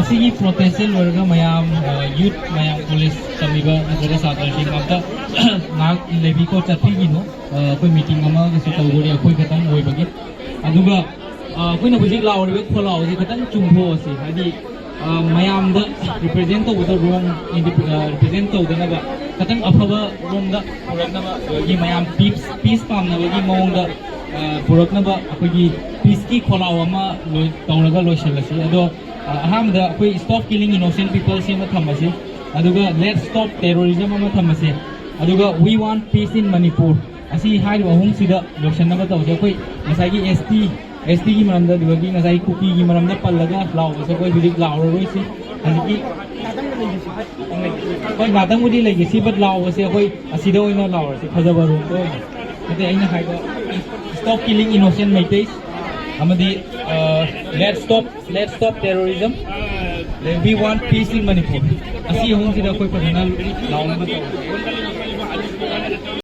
असली प्रोटेस्ट वर्ग मयाम youth मयाम police तमीबा नजर सादरसिंग अमता नाग लेबी को चथीगिनो कोई मीटिंग अमा गसु तौगोरी अखोई खतंग ओइबगी अदुगा कोइना हुजिक लावरिबे खोलावजी खतंग चुंभो असी हादि मयाम द रिप्रेजेंट तौबदा रोम रिप्रेजेंट तौदनबा खतंग अफबा रोमदा पुरकनबा गी मयाम पीस पामनबगी मौंगदा पुरकनबा अखोगी पीस की खोलाव अमा तौरगा लोइसलसी अदो अहमद अखोई स्टॉप किलिंग इनोसेंट पीपल से थमसे अदुगा लेट स्टॉप टेररिज्म अमा थमसे अदुगा वी वांट पीस इन मणिपुर असी हाइब अहुम सिदा लोशनबा तौसे अखोई मसाई एसटी की मरमदा दिबगी मसाई कुकी की मरमदा पल्लगा लावसे कोई हुजिक लावरोइसी हजिकी कोई नातंगुदी लेगेसी बट लावसे अखोई असिदा ओइना लावरसे फजबा रोम तो अते आइना हाइबा stop killing innocent Meiteis amadi let's stop terrorism we want peace in Manipur asi hong sida koi padana lawn ba